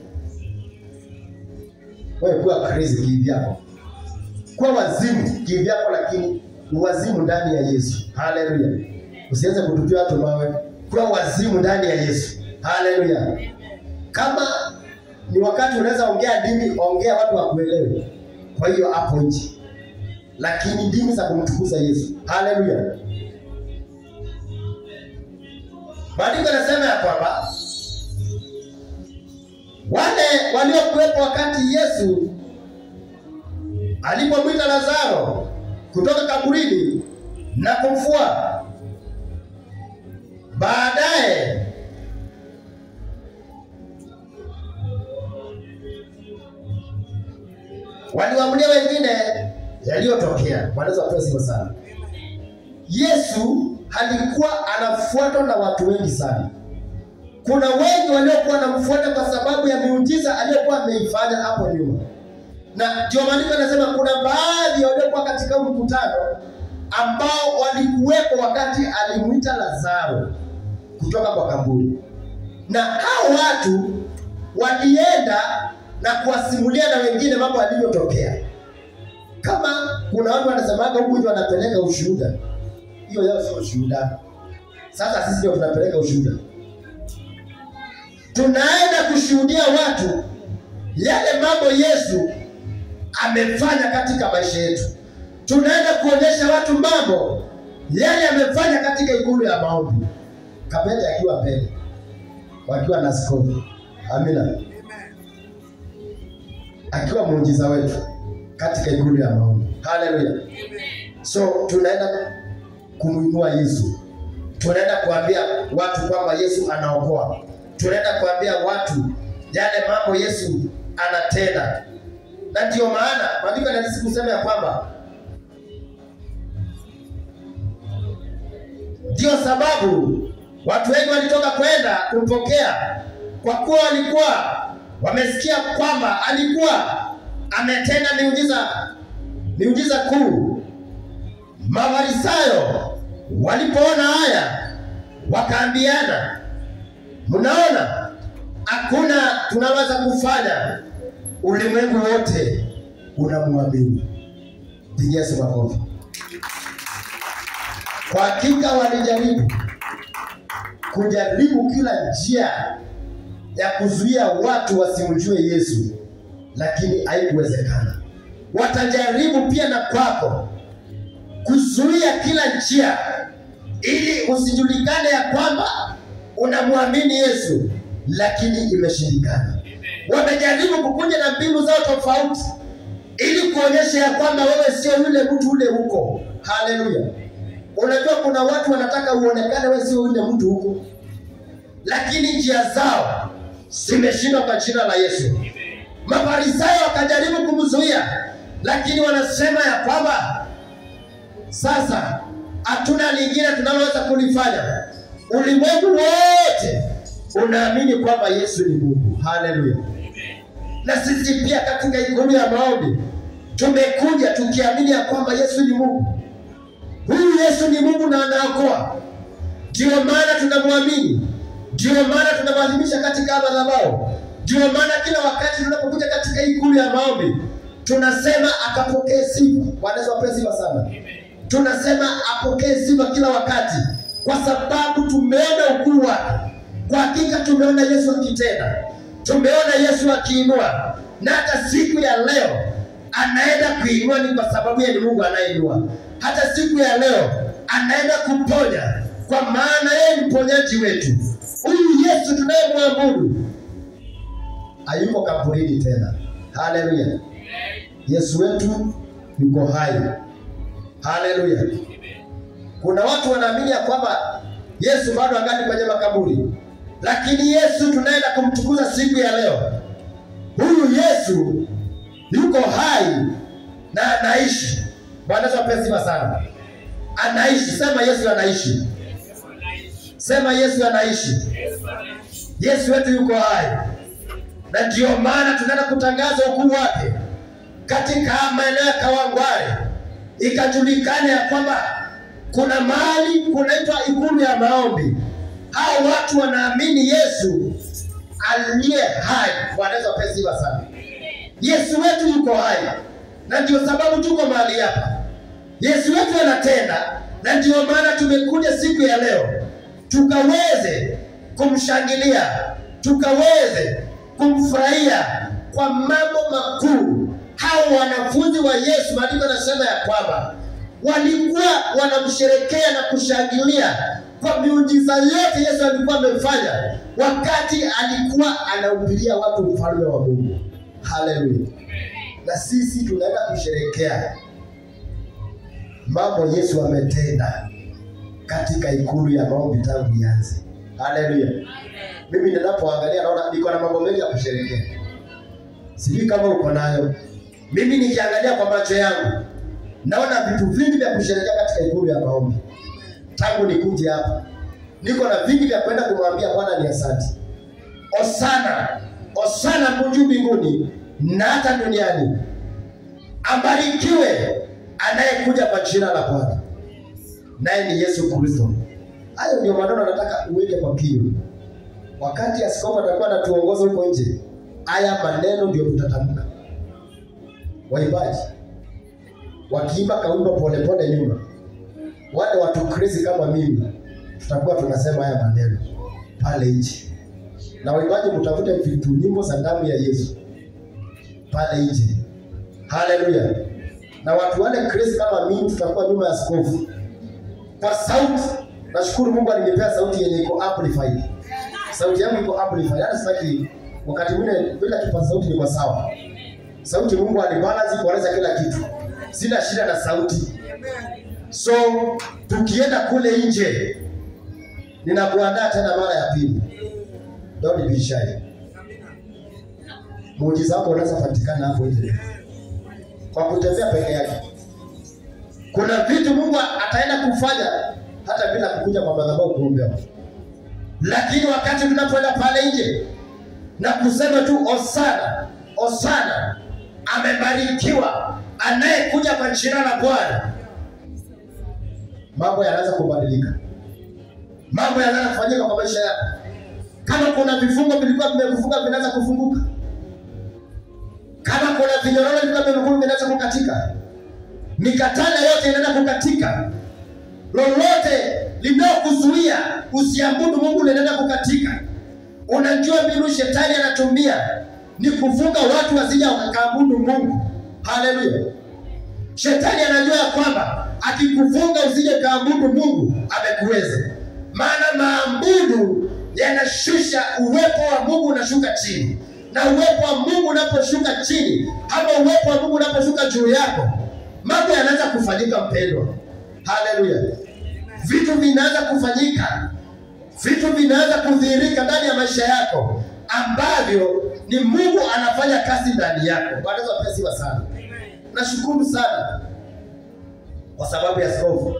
Wewe kuwa crazy kivyako. Kuwa wazimu kivyako, lakini wazimu ndani ya Yesu. Haleluya. Usianze kutupia watu mawe. Kuwa wazimu ndani ya Yesu. Haleluya. Kama ni wakati unaweza ongea dini, ongea watu wakuelewe. Kwa hiyo hapo nje. Lakini dini za kumtukuza Yesu. Haleluya. Maandiko yanasema ya kwamba wale waliokuwepo wakati Yesu alipomwita Lazaro kutoka kaburini na kumfufua, baadaye waliwaambia wengine yaliyotokea. Wanaweza kutoa sifa sana. Yesu alikuwa anafuatwa na watu wengi sana. Kuna wengi waliokuwa wanamfuata kwa sababu ya miujiza aliyokuwa ameifanya hapo nyuma. Na ndio maandiko yanasema kuna baadhi waliokuwa katika mkutano ambao walikuwepo wakati alimuita Lazaro kutoka kwa kaburi. Na hao watu walienda na kuwasimulia na wengine mambo yaliyotokea. Kama kuna watu wanasemaga huku ndio wanapeleka ushuhuda. Hiyo yao sio ushuhuda. Sasa sisi ndio tunapeleka ushuhuda. Tunaenda kushuhudia watu yale mambo Yesu amefanya katika maisha yetu. Tunaenda kuonyesha watu mambo yale amefanya katika ikulu ya maombi. Kabla akiwa mbele, wakiwa na askofu. Amina. Akiwa muujiza wetu katika ikulu ya maombi. Haleluya. So tunaenda kumuinua Yesu. Tunaenda kuambia watu kwamba Yesu anaokoa. Tunaenda kuambia watu yale mambo Yesu anatenda. Na ndio maana maandiko yanazidi kusema ya kwamba ndio sababu watu wengi walitoka kwenda kumpokea, kwa kuwa walikuwa wamesikia kwamba alikuwa ametenda miujiza kuu. Mafarisayo walipoona haya wakaambiana, mnaona hakuna tunaweza kufanya, ulimwengu wote unamwamini. Pigia Yesu makofi. Kwa hakika kujaribu kila njia ya kuzuia watu wasimjue Yesu, lakini haikuwezekana. Watajaribu pia na kwako kuzuia kila njia ili usijulikane ya kwamba unamwamini Yesu, lakini imeshindikana. Wamejaribu kukuja na mbinu zao tofauti ili kuonyesha ya kwamba wewe sio yule mtu ule huko. Haleluya. Unajua kuna watu wanataka uonekane wewe sio yule mtu huko, lakini njia zao zimeshindwa kwa jina la Yesu. Mafarisayo wakajaribu kumzuia, lakini wanasema ya kwamba sasa hatuna lingine tunaloweza kulifanya. Ulimwengu wote unaamini kwamba Yesu ni Mungu. Haleluya. Na sisi pia katika ikulu ya maombi tumekuja tukiamini ya kwamba Yesu ni Mungu. Huyu Yesu ni Mungu na anaokoa. Ndio maana tunamwamini. Ndio maana tunamwadhimisha katika madhabahu. Ndio maana kila wakati tunapokuja katika ikulu ya maombi tunasema akapokee sifa. Bwana Yesu apewe sifa sana. Tunasema apokee sifa kila wakati, kwa sababu tumeona ukuu wake. Kwa hakika tumeona Yesu akitenda, tumeona Yesu akiinua, na hata siku ya leo anaenda kuinua. Ni kwa sababu yeye ni Mungu anayeinua. Hata siku ya leo anaenda kuponya, kwa maana yeye ni mponyaji wetu. Huyu Yesu tunayemwabudu hayuko kaburini tena. Haleluya. Yesu wetu yuko hai. Haleluya. Kuna watu wanaamini ya kwamba Yesu bado angali kwenye makaburi, lakini Yesu tunaenda kumtukuza siku ya leo. Huyu Yesu yuko hai na anaishi. Bwana Yesu apewe sifa sana. Anaishi. Sema Yesu anaishi. Sema Yesu anaishi. Yesu wetu yuko hai. Na ndio maana tunaenda kutangaza ukuu wake katika maeneo ya Kawangware, ikajulikane ya kwamba kuna mahali kunaitwa ikulu ya maombi. Hao watu wanaamini Yesu aliye hai. Bwana Yesu apewe sifa sana. Yesu wetu yuko hai, na ndio sababu tuko mahali hapa. Yesu wetu anatenda, na ndio maana tumekuja siku ya leo tukaweze kumshangilia, tukaweze kumfurahia kwa mambo makuu. Hao wanafunzi wa Yesu, maandiko yanasema ya kwamba walikuwa wanamsherekea na kushangilia kwa miujiza yote Yesu alikuwa amefanya wakati alikuwa anahubiria watu ufalme wa Mungu. Haleluya. Na sisi tunaenda kusherekea mambo Yesu ametenda katika ikulu ya maombi tangu ianze. Haleluya. Mimi ninapoangalia naona niko na mambo mengi ya kusherekea. Sijui kama uko nayo. Mimi nikiangalia kwa macho yangu naona vitu vingi vya kusherekea katika ikulu ya maombi. Tangu nikuje hapa niko na vingi vya kwenda kumwambia Bwana ni asante. Osana, Osana Mungu mbinguni na hata duniani. Ambarikiwe anayekuja kwa jina la Bwana, naye ni Yesu Kristo. Hayo ndio maneno nataka uweke kwa kio. Wakati askofu atakuwa anatuongoza huko nje, haya maneno ndio tutatamka. Waimbaji wakiimba kawimbo pole pole nyuma, wale watu crazy kama mimi tutakuwa tunasema haya maneno pale nje. Na waimbaji mtafute vitu nyimbo za damu ya Yesu pale nje. Haleluya. Na watu wale crazy kama mimi tutakuwa nyuma ya askofu kwa sauti. Nashukuru Mungu alinipea sauti yenye iko amplified. Sauti yangu iko amplified. Hata sitaki wakati mwingine bila kipaza sauti ni kwa sawa. Sauti Mungu alibalance kueleza kila kitu. Sina shida na sauti. So tukienda kule nje ninakuandaa tena mara ya pili. Don't be shy. muujiza wako unaweza patikana hapo nje kwa kutembea peke yake. Kuna vitu Mungu ataenda kufanya hata bila kukuja kwa madhabahu kuombewa. Lakini wakati tunapoenda pale nje na kusema tu Hosana, Hosana, amebarikiwa anayekuja kwa jina la Bwana, mambo yanaanza kubadilika. Mambo yanaanza kufanyika kwa maisha yako. Kama kuna vifungo vilikuwa vimekufunga vinaanza kufunguka. Kama kuna vinyororo vilikuwa vimekufunga vinaanza kukatika. Mikatale yote inaenda kukatika. Lolote linaokuzuia usiabudu Mungu linaenda kukatika. Unajua mbinu shetani anatumia ni kufunga watu wasije wakaabudu Mungu. Haleluya. Shetani anajua ya kwamba akikufunga usije kaabudu Mungu amekuweza. Maana maabudu yanashusha uwepo wa Mungu unashuka chini. Na uwepo wa Mungu unaposhuka chini, ama uwepo wa Mungu unaposhuka juu yako, mambo yanaanza kufanyika mpendwa. Haleluya. Vitu vinaanza kufanyika. Vitu vinaanza kudhihirika ndani ya maisha yako ambavyo ni Mungu anafanya kazi ndani yako. Bwana Yesu asifiwe sana. Nashukuru sana kwa sababu ya askofu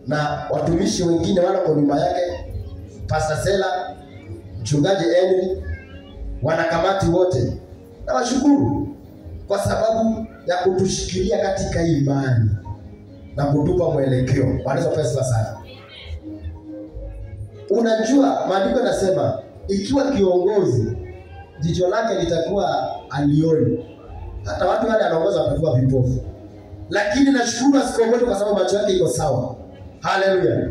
na watumishi wengine wala kwa nyuma yake, Pastor Sela, mchungaji Henry, wanakamati wote. Na washukuru kwa sababu ya kutushikilia katika imani na kutupa mwelekeo. Bwana Yesu asifiwe sana. Unajua maandiko yanasema ikiwa kiongozi jicho lake litakuwa alioni, hata watu wale anaongoza watakuwa vipofu. Lakini nashukuru askofu wetu kwa sababu macho yake iko sawa. Haleluya.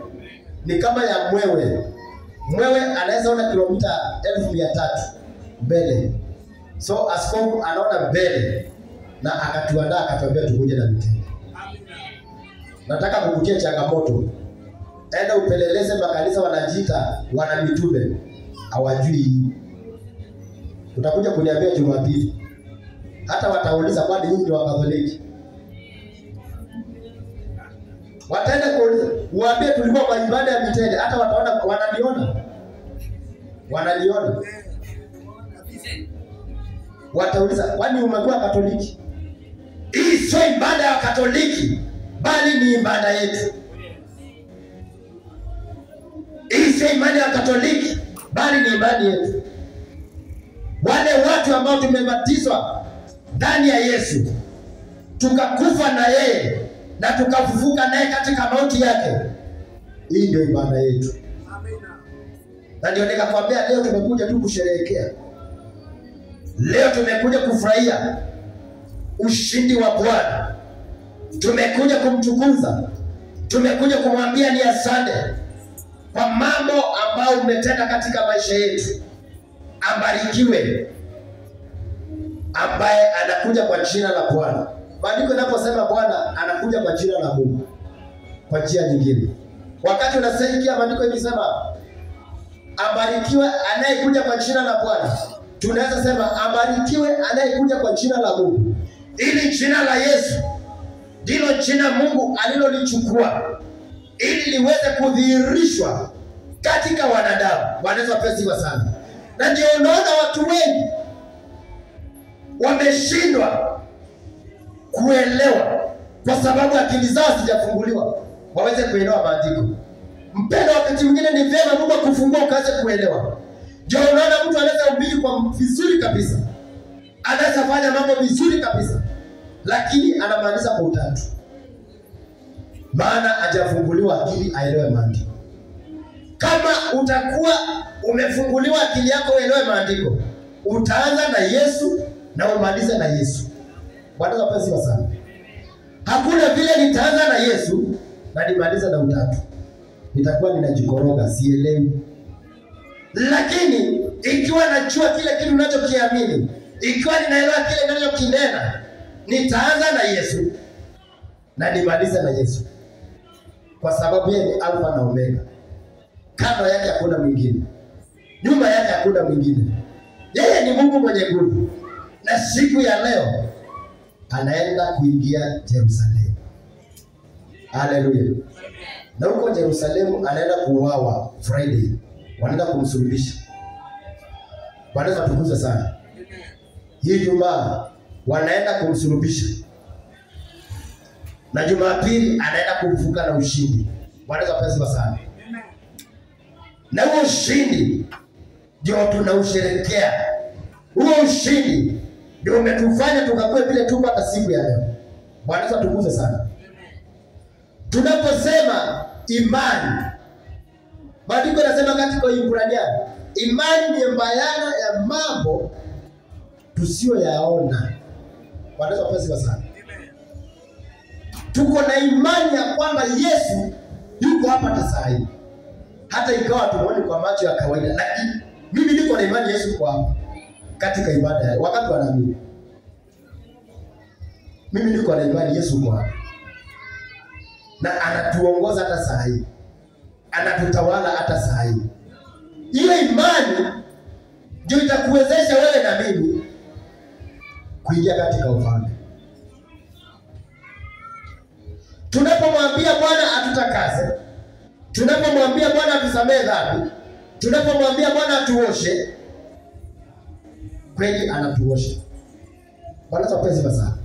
Ni kama ya mwewe. Mwewe anaweza ona kilomita 1300 mbele. So askofu anaona mbele na akatuandaa akatuambia tukuje na mitende. Nataka kukutia changamoto. Enda upeleleze makanisa wanajiita wana mitume. Hawajui. Utakuja kuniambia Jumapili. Hata watauliza kwani nyinyi wa Katoliki. Wataenda kuuliza, uambie tulikuwa kwa ibada ya mitende, hata wataona wananiona. Wananiona. Watauliza, kwani umekuwa Katoliki? Hii sio ibada ya Katoliki, bali ni ibada yetu. Hii sio imani ya Katoliki, bali ni imani yetu. Wale watu ambao tumebatizwa ndani ya Yesu, tukakufa na yeye na tukafufuka naye katika mauti yake, hii ndio ibada yetu. Na ndio nikakwambia leo tumekuja tu kusherehekea. Leo tumekuja kufurahia ushindi wa Bwana. Tumekuja kumtukuza. Tumekuja kumwambia ni asante kwa mambo ambayo umetenda katika maisha yetu. Ambarikiwe ambaye anakuja kwa jina la Bwana. Maandiko yanaposema Bwana anakuja kwa jina la Mungu kwa njia nyingine. Wakati unasikia maandiko yakisema ambarikiwe anayekuja kwa jina la Bwana, tunaweza sema ambarikiwe anayekuja kwa jina la Mungu. Ili jina la Yesu ndilo jina Mungu alilolichukua ili liweze kudhihirishwa katika wanadamu. Bwana Yesu asifiwe sana. Na ndio unaona watu wengi wameshindwa kuelewa kwa sababu akili zao hazijafunguliwa waweze kuelewa maandiko. Mpendo, wakati mwingine ni vyema Mungu akufungua ukaanze kuelewa. Ndio unaona mtu anaweza kuhubiri kwa vizuri kabisa, anaweza fanya mambo vizuri kabisa, lakini anamaanisha kwa utatu, maana hajafunguliwa akili aelewe maandiko. Kama utakuwa umefunguliwa akili yako uelewe maandiko, utaanza na Yesu na umalize na Yesu. Bwana asifiwe sana. Hakuna vile nitaanza na Yesu na nimaliza na utatu, nitakuwa ninajikoroga, sielewi. Lakini ikiwa najua kile kitu ninachokiamini, ikiwa ninaelewa kile ninachokinena, nitaanza na Yesu na nimalize na Yesu, kwa sababu yeye ni Alfa na Omega. Kando yake hakuna mwingine, nyuma yake hakuna mwingine. Yeye ni Mungu mwenye nguvu, na siku ya leo anaenda kuingia Yerusalemu. Haleluya. Na huko Yerusalemu anaenda kuuawa Friday, wanaenda kumsulubisha. Bwana Yesu atukuze sana. Hii Jumaa wanaenda kumsulubisha, na Jumapili anaenda kumfuka na ushindi. Bwana Yesu asifiwe sana. Na huo ushindi ndio tunausherehekea. Huo ushindi ndio umetufanya tukakuwe vile tuko hata siku ya leo. Bwana Yesu atukuze sana. Tunaposema imani, Maandiko yanasema katika Ibrania, imani ni bayana ya mambo tusiyoyaona. Bwana Yesu asifiwe sana. Tuko na imani ya kwamba Yesu yuko hapa hata saa hii. Hata ikawa tumuone kwa macho ya kawaida, lakini mimi niko na imani Yesu yuko hapa katika ibada ya wakati wanaamini. Mimi niko na imani Yesu yuko hapa. Na anatuongoza hata saa hii. Anatutawala hata saa hii. Ile imani ndio itakuwezesha wewe na mimi kuingia katika ufalme. Tunapomwambia Bwana atutakase, tunapomwambia Bwana atusamehe dhambi, tunapomwambia Bwana atuoshe, kweli anatuosha. Bwana asifiwe sana.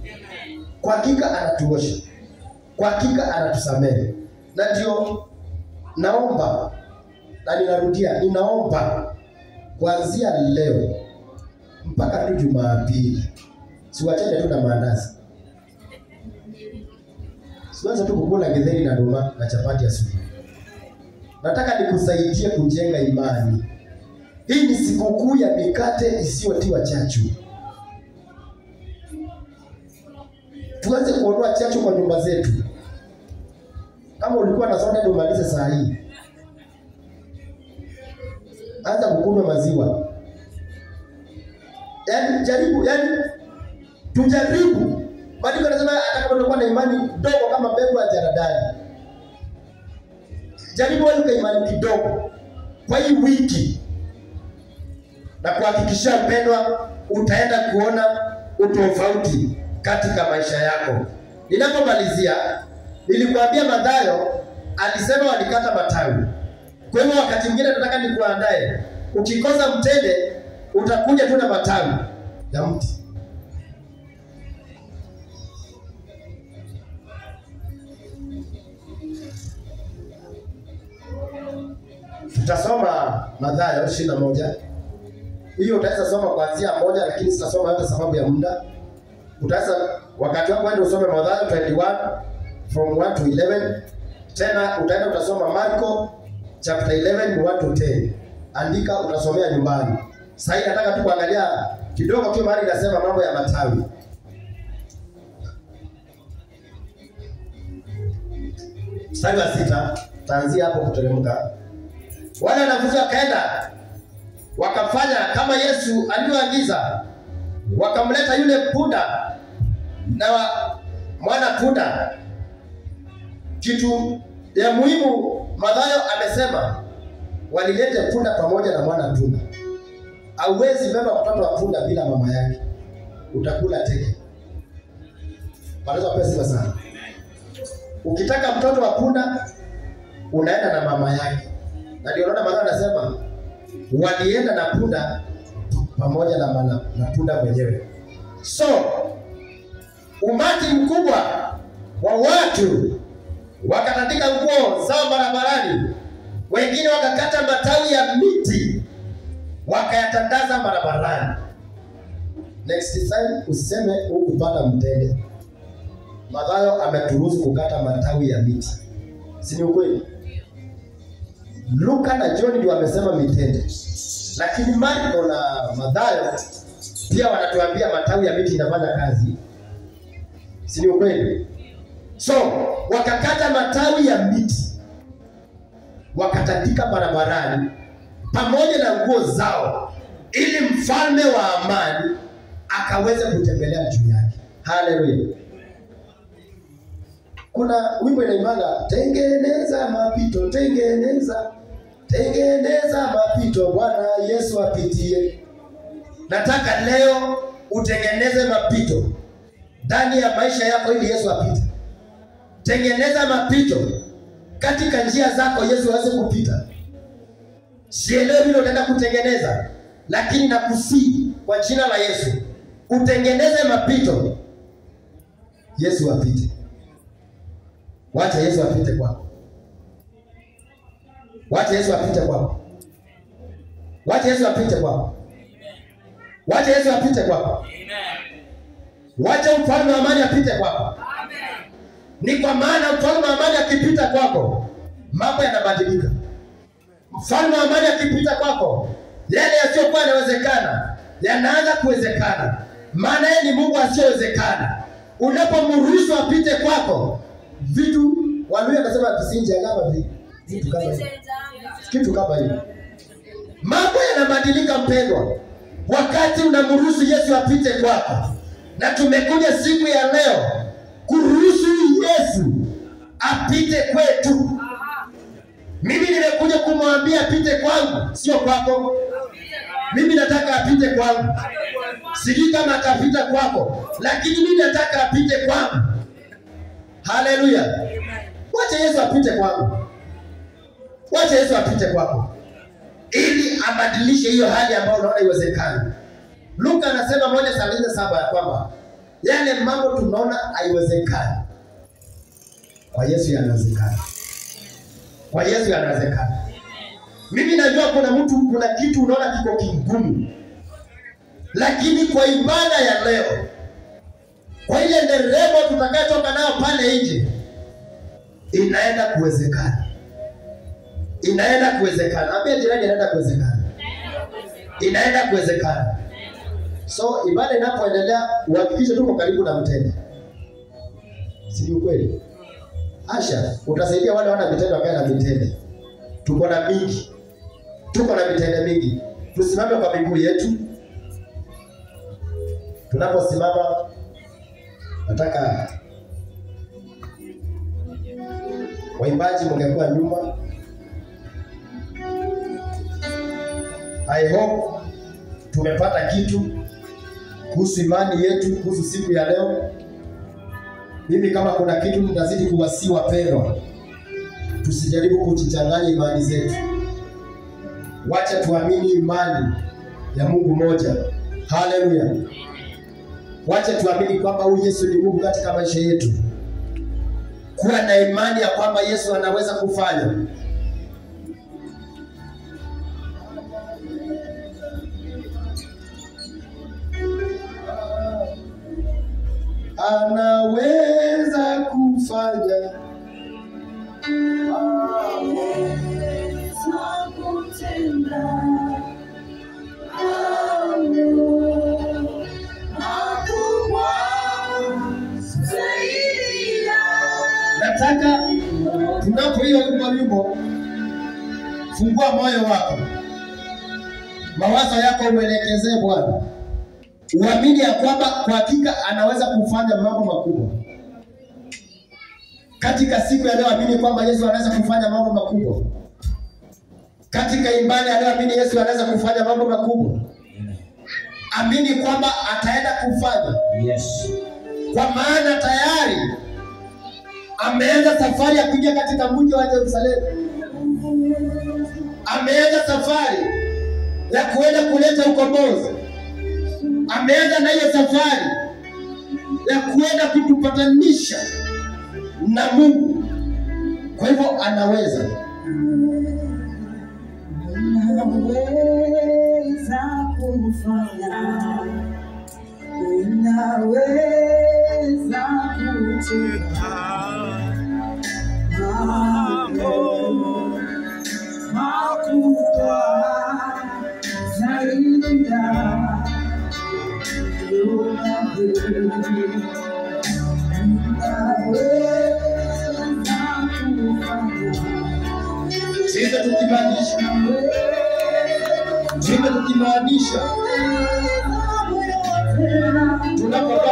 Kwa hakika anatuosha. Kwa hakika anatusamehe. Na ndio naomba, na ninarudia, ninaomba kuanzia leo mpaka tu Jumapili siwachane tu na maandazi. Siwezi tu kukula githeri na nduma na chapati asubuhi. Nataka nikusaidie kujenga imani. Hii ni sikukuu ya mikate isiyotiwa chachu. Tuanze kuondoa chachu kwa nyumba zetu. Kama ulikuwa na soda ndio umalize saa hii. Anza kukunywa maziwa. Tujaribu. Maandiko yanasema hata kama unakuwa na imani ndogo kama mbegu ya jaradani, jaribu wewe imani kidogo kwa hii wiki, na kuhakikisha mpendwa, utaenda kuona utofauti katika maisha yako. Ninapomalizia, nilikwambia Mathayo alisema walikata matawi. Kwa hivyo wakati mwingine nataka nikuandae, ukikosa mtende utakuja tu na matawi ya mti. Tutasoma Mathayo 21. Hiyo utaweza soma kuanzia 1, lakini sitasoma yote sababu ya muda. Utaweza wakati wako uende usome Mathayo 21 from 1 to 11. Tena utaenda utasoma Marko chapter 11 1 to 10. Andika, utasomea nyumbani. Sasa nataka tu kuangalia kidogo tu mahali inasema mambo ya matawi. Mstari wa 6, taanzia hapo kuteremka. Wale wanafunzi wakaenda wakafanya kama Yesu alivyoagiza, wakamleta yule punda na mwana punda. Kitu ya muhimu Mathayo amesema walilete punda pamoja na mwana punda. Hauwezi beba mtoto wa punda bila mama yake, utakula teke. Wanaweza pesa sana. Ukitaka mtoto wa punda unaenda na mama yake. Na ndio unaona Mathayo anasema walienda na punda pamoja na punda mwenyewe. So umati mkubwa wa watu wakatandika nguo zao barabarani, wengine wakakata matawi ya miti wakayatandaza barabarani. Next time usiseme ukupata mtende. Mathayo ameturuhusu kukata matawi ya miti. Si ni ukweli? Luka na John ndio wamesema mitende. Lakini Marko na Mathayo pia wanatuambia matawi ya miti inafanya kazi. Si ni ukweli? So, wakakata matawi ya miti, wakatandika barabarani pamoja na nguo zao, ili mfalme wa amani akaweze kutembelea juu yake. Haleluya. Kuna wimbo inaimba, tengeneza mapito, tengeneza mapito, Bwana Yesu apitie. Nataka leo utengeneze mapito ndani ya maisha yako ili Yesu apite. Tengeneza mapito katika njia zako Yesu aweze kupita. Sielewi vile utaenda kutengeneza, lakini nakusihi kwa jina la Yesu utengeneze mapito. Yesu apite. Wacha Yesu apite kwako. Wacha Yesu apite kwako. Wacha Yesu apite kwako. Wacha Yesu apite kwako. Wacha mfalme wa amani apite kwako. Ni kwa maana mfalme wa amani akipita kwako, mambo yanabadilika. Mfalme wa amani akipita kwako, yale yasiyokuwa yanawezekana yanaanza kuwezekana. Maana yeye ni Mungu asiyowezekana. Unapomruhusu apite kwako, vitu Waluya anasema visinje kama vitu kama hivi. Kitu kama hivi. Mambo yanabadilika mpendwa, wakati unamruhusu Yesu apite kwako. Na tumekuja siku ya leo kuruhusu Yesu apite kwetu. Mimi nimekuja kumwambia apite kwangu, sio kwako. Mimi nataka apite kwangu. Sijui kama atapita kwako, lakini mimi nataka apite kwangu. Haleluya. Wacha Yesu apite kwangu. Wacha Yesu apite kwako, ili abadilishe hiyo hali ambayo unaona iwezekani. Luka anasema 1:37 ya kwamba yale mambo tunaona haiwezekani, kwa Yesu yanawezekana. Kwa Yesu yanawezekana. Mimi najua kuna kitu unaona kiko kigumu, lakini kwa ibada ya leo, kwa ile nderemo tutakayotoka nayo pale nje, inaenda kuwezekana. Inaenda kuwezekana. Ambia jirani inaenda kuwezekana. Inaenda kuwezekana. So ibada inapoendelea, uhakikishe tuko karibu na mtende. Si ukweli? Asha, utasaidia wale wana mitende wakae na mitende. Tuko na mingi. Tuko na mitende mingi. Tusimame kwa miguu yetu. Tunaposimama, nataka waimbaji mngekuwa nyuma. I hope tumepata kitu kuhusu imani yetu, kuhusu siku ya leo. Mimi kama kuna kitu nitazidi kuwasihi wapendwa, tusijaribu kujichanganya imani zetu. Wacha tuamini imani ya Mungu moja. Haleluya. Wacha tuamini kwamba huyu Yesu ni Mungu katika maisha yetu. Kuwa na imani ya kwamba Yesu anaweza kufanya. Anaweza kufanya. Anaweza kutenda. Nataka tunapoimba wimbo, fungua moyo wako, mawazo yako uelekezee Bwana. Uamini ya kwamba kwa hakika anaweza kufanya mambo makubwa. Katika siku ya leo amini kwamba Yesu anaweza kufanya mambo makubwa. Katika imani ya leo amini Yesu anaweza kufanya mambo makubwa. Amini kwamba ataenda kufanya. Yes. Kwa maana tayari ameanza safari ya kuingia katika mji wa Yerusalemu. Ameanza safari ya kuenda kuleta ukombozi. Ameanza na hiyo safari ya kuenda kutupatanisha na Mungu. Kwa hivyo anaweza. Unaweza kufanya. Unaweza kutenda. Makubwa zaidi ya Sisi tukimaanisha tunapotoka